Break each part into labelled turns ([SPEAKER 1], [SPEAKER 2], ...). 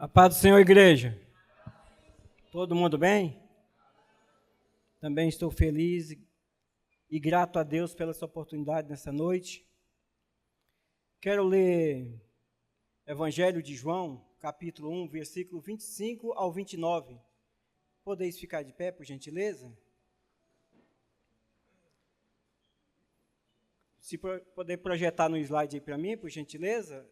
[SPEAKER 1] A paz do Senhor, igreja. Todo mundo bem? Também estou feliz e grato a Deus pela sua oportunidade nessa noite. Quero ler Evangelho de João, capítulo 1, versículo 25 ao 29. Podeis ficar de pé, por gentileza? Se puder projetar no slide aí para mim, por gentileza.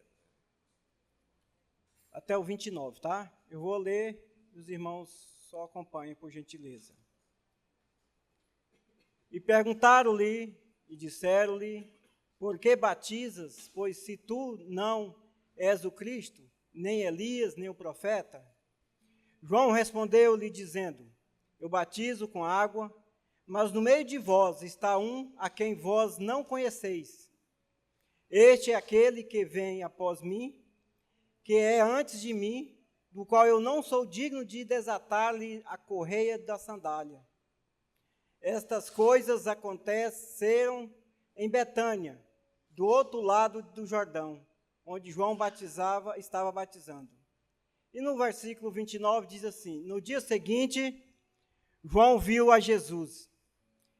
[SPEAKER 1] Até o 29, tá? Eu vou ler, os irmãos só acompanhem, por gentileza. E perguntaram-lhe, e disseram-lhe, por que batizas? Pois se tu não és o Cristo, nem Elias, nem o profeta. João respondeu-lhe, dizendo, eu batizo com água, mas no meio de vós está um a quem vós não conheceis. Este é aquele que vem após mim, que é antes de mim, do qual eu não sou digno de desatar-lhe a correia da sandália. Estas coisas aconteceram em Betânia, do outro lado do Jordão, onde João estava batizando. E no versículo 29 diz assim, no dia seguinte, João viu a Jesus,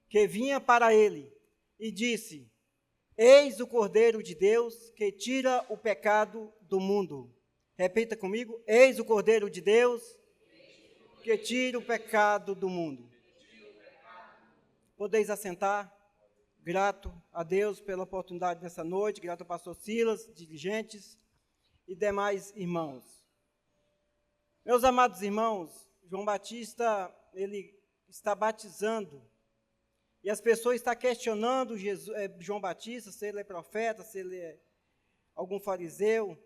[SPEAKER 1] que vinha para ele, e disse, eis o Cordeiro de Deus, que tira o pecado do mundo. Repita comigo, eis o Cordeiro de Deus, que tira o pecado do mundo. Podeis assentar, grato a Deus pela oportunidade nessa noite, grato ao pastor Silas, dirigentes e demais irmãos. Meus amados irmãos, João Batista, ele está batizando, e as pessoas estão questionando João Batista, se ele é profeta, se ele é algum fariseu,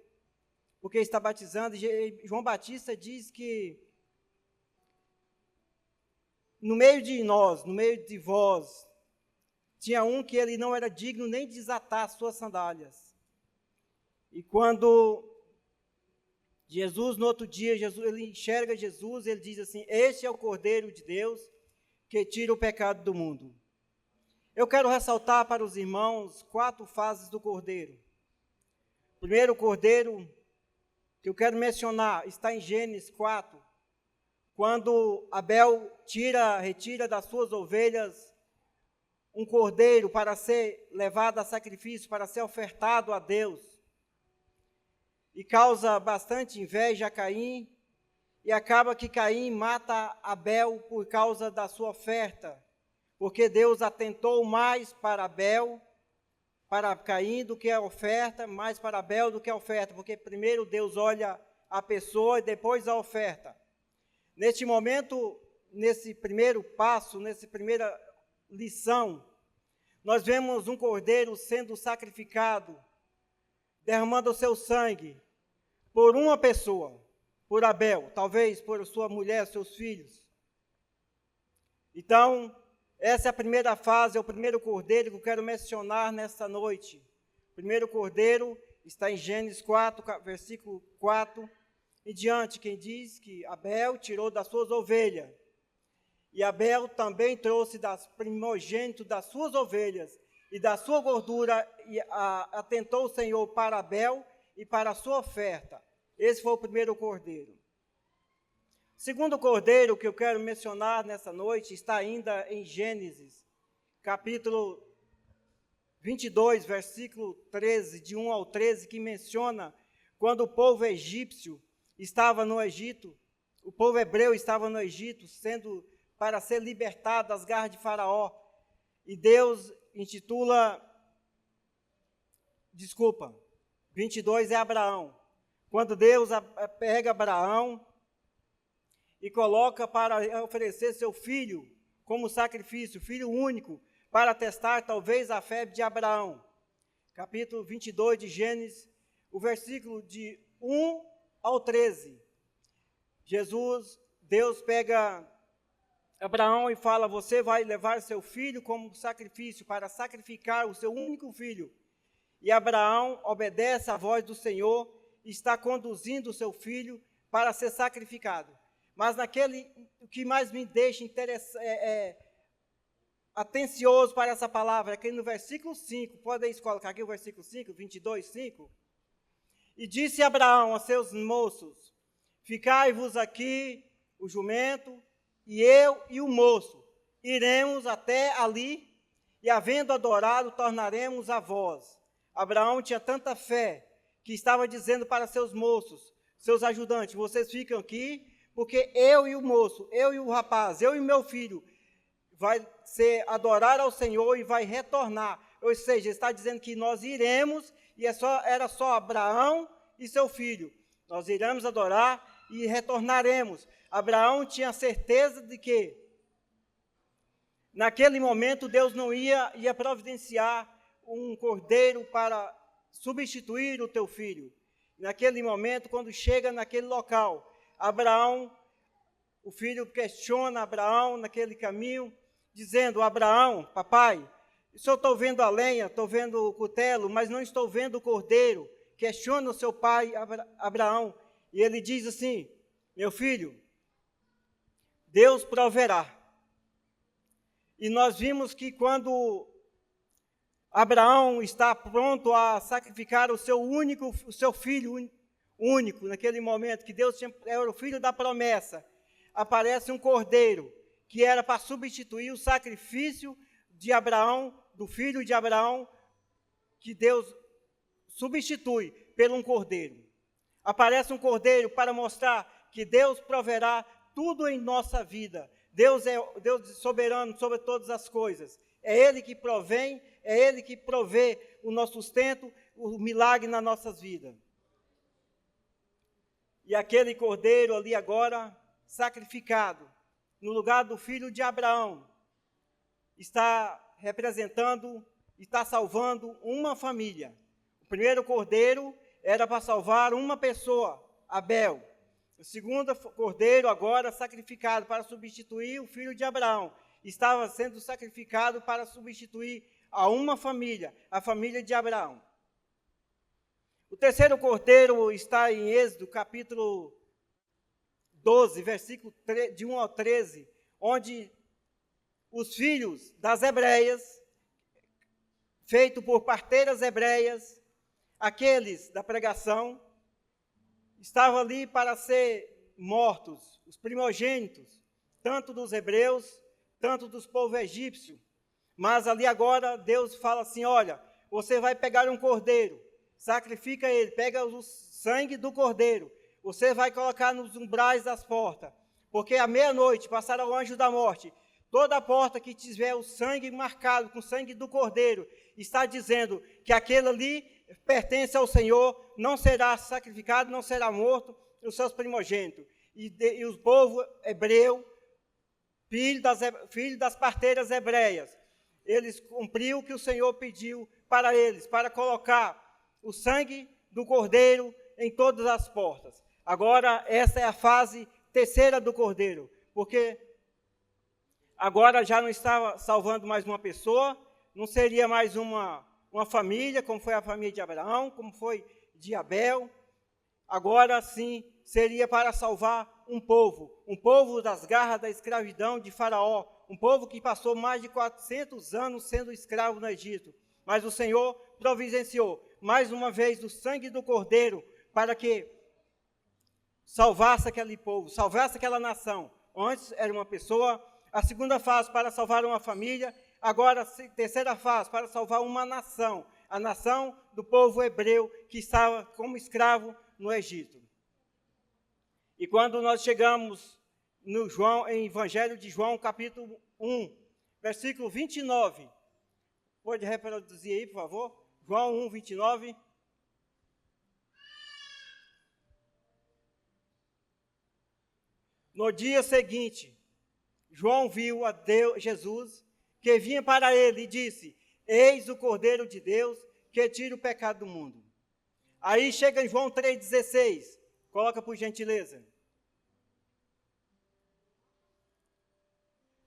[SPEAKER 1] porque está batizando. E João Batista diz que no meio de nós, no meio de vós, tinha um que ele não era digno nem de desatar as suas sandálias. E quando Jesus, no outro dia, ele enxerga Jesus, ele diz assim, este é o Cordeiro de Deus que tira o pecado do mundo. Eu quero ressaltar para os irmãos 4 fases do Cordeiro. Primeiro, o Cordeiro que eu quero mencionar está em Gênesis 4, quando Abel retira das suas ovelhas um cordeiro para ser levado a sacrifício, para ser ofertado a Deus. E causa bastante inveja a Caim, e acaba que Caim mata Abel por causa da sua oferta, porque Deus atentou mais para Abel, para Caim do que a oferta, mais para Abel do que a oferta, porque primeiro Deus olha a pessoa e depois a oferta. Neste momento, nesse primeiro passo, nessa primeira lição, nós vemos um cordeiro sendo sacrificado, derramando o seu sangue por uma pessoa, por Abel, talvez por sua mulher, seus filhos. Então, essa é a primeira fase, é o primeiro cordeiro que eu quero mencionar nesta noite. O primeiro cordeiro está em Gênesis 4, versículo 4 e diante, quem diz que Abel tirou das suas ovelhas. E Abel também trouxe das primogênitos das suas ovelhas e da sua gordura, e atentou o Senhor para Abel e para a sua oferta. Esse foi o primeiro cordeiro. O segundo cordeiro que eu quero mencionar nessa noite está ainda em Gênesis, capítulo 22, versículo 13, de 1 ao 13, que menciona quando o povo egípcio estava no Egito, o povo hebreu estava no Egito, para ser libertado das garras de Faraó. E Deus intitula, 22 é Abraão. Quando Deus pega Abraão e coloca para oferecer seu filho como sacrifício, filho único, para testar talvez a fé de Abraão. Capítulo 22 de Gênesis, o versículo de 1 ao 13. Deus pega Abraão e fala, você vai levar seu filho como sacrifício, para sacrificar o seu único filho. E Abraão obedece à voz do Senhor e está conduzindo o seu filho para ser sacrificado. Mas o que mais me deixa atencioso para essa palavra é que no versículo 5, podem colocar aqui o versículo 5, 22, 5. E disse Abraão a seus moços, ficai-vos aqui o jumento, e eu e o moço iremos até ali, e havendo adorado, tornaremos a vós. Abraão tinha tanta fé, que estava dizendo para seus moços, seus ajudantes, vocês ficam aqui, porque eu e o moço, eu e o rapaz, eu e meu filho, vai adorar ao Senhor e vai retornar. Ou seja, está dizendo que nós iremos, e era só Abraão e seu filho. Nós iremos adorar e retornaremos. Abraão tinha certeza de que, naquele momento, Deus não ia providenciar um cordeiro para substituir o teu filho. Naquele momento, quando chega naquele local, Abraão, o filho questiona Abraão naquele caminho, dizendo, Abraão, papai, eu estou vendo a lenha, estou vendo o cutelo, mas não estou vendo o cordeiro. Questiona o seu pai, Abraão, e ele diz assim, meu filho, Deus proverá. E nós vimos que quando Abraão está pronto a sacrificar o seu filho único, naquele momento, que Deus era o filho da promessa, aparece um cordeiro, que era para substituir o sacrifício de Abraão, do filho de Abraão, que Deus substitui por um cordeiro. Aparece um cordeiro para mostrar que Deus proverá tudo em nossa vida. Deus é Deus soberano sobre todas as coisas. É Ele que provém, é Ele que provê o nosso sustento, o milagre nas nossas vidas. E aquele cordeiro ali agora, sacrificado, no lugar do filho de Abraão, está representando, está salvando uma família. O primeiro cordeiro era para salvar uma pessoa, Abel. O segundo cordeiro, agora sacrificado para substituir o filho de Abraão, estava sendo sacrificado para substituir a uma família, a família de Abraão. O terceiro cordeiro está em Êxodo, capítulo 12, versículo de 1 ao 13, onde os filhos das hebreias, feito por parteiras hebreias, aqueles da pregação, estavam ali para ser mortos, os primogênitos, tanto dos hebreus, tanto dos povos egípcios. Mas ali agora Deus fala assim, olha, você vai pegar um cordeiro, sacrifica ele, pega o sangue do cordeiro, você vai colocar nos umbrais das portas, porque à meia-noite passará o anjo da morte. Toda porta que tiver o sangue marcado com o sangue do cordeiro, está dizendo que aquele ali pertence ao Senhor, não será sacrificado, não será morto, os seus primogênitos. E o povo hebreu, filho das parteiras hebreias, eles cumpriram o que o Senhor pediu para eles, para colocar o sangue do cordeiro em todas as portas. Agora, essa é a fase terceira do cordeiro, porque agora já não estava salvando mais uma pessoa, não seria mais uma família, como foi a família de Abraão, como foi de Abel. Agora sim, seria para salvar um povo das garras da escravidão de Faraó, um povo que passou mais de 400 anos sendo escravo no Egito. Mas o Senhor providenciou, mais uma vez, o sangue do cordeiro, para que salvasse aquele povo, salvasse aquela nação. Antes era uma pessoa, a segunda fase para salvar uma família, agora a terceira fase para salvar uma nação, a nação do povo hebreu que estava como escravo no Egito. E quando nós chegamos em Evangelho de João, capítulo 1, versículo 29, pode reproduzir aí, por favor? João 1, 29. No dia seguinte, João viu a Jesus que vinha para ele e disse, eis o Cordeiro de Deus que tira o pecado do mundo. Aí chega em João 3,16, coloca por gentileza.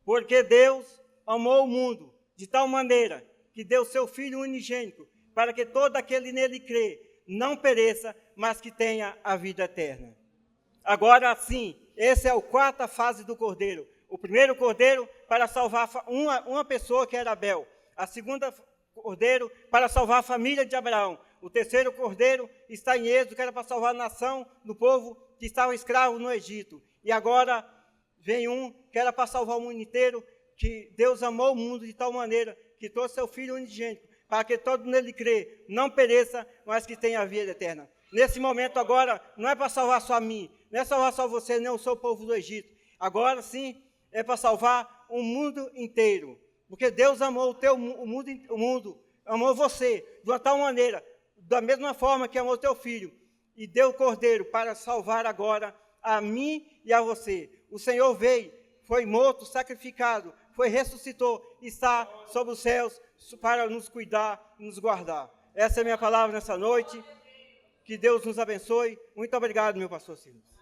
[SPEAKER 1] Porque Deus amou o mundo de tal maneira que deu seu Filho unigênito para que todo aquele nele crê não pereça, mas que tenha a vida eterna. Agora sim, essa é a quarta fase do Cordeiro. O primeiro Cordeiro para salvar uma pessoa que era Abel. A segunda Cordeiro para salvar a família de Abraão. O terceiro cordeiro está em Êxodo, que era para salvar a nação do povo que estava escravo no Egito. E agora vem um que era para salvar o mundo inteiro, que Deus amou o mundo de tal maneira que trouxe seu Filho unigênito, para que todo nele crê, não pereça, mas que tenha a vida eterna. Nesse momento agora, não é para salvar só a mim, não é salvar só você, nem o seu povo do Egito. Agora sim, é para salvar o mundo inteiro. Porque Deus amou o mundo, amou você, de uma tal maneira, da mesma forma que amou teu filho, e deu o cordeiro para salvar agora a mim e a você. O Senhor veio, foi morto, sacrificado, ressuscitou, está sobre os céus para nos cuidar, nos guardar. Essa é a minha palavra nessa noite. Que Deus nos abençoe. Muito obrigado, meu pastor Silas.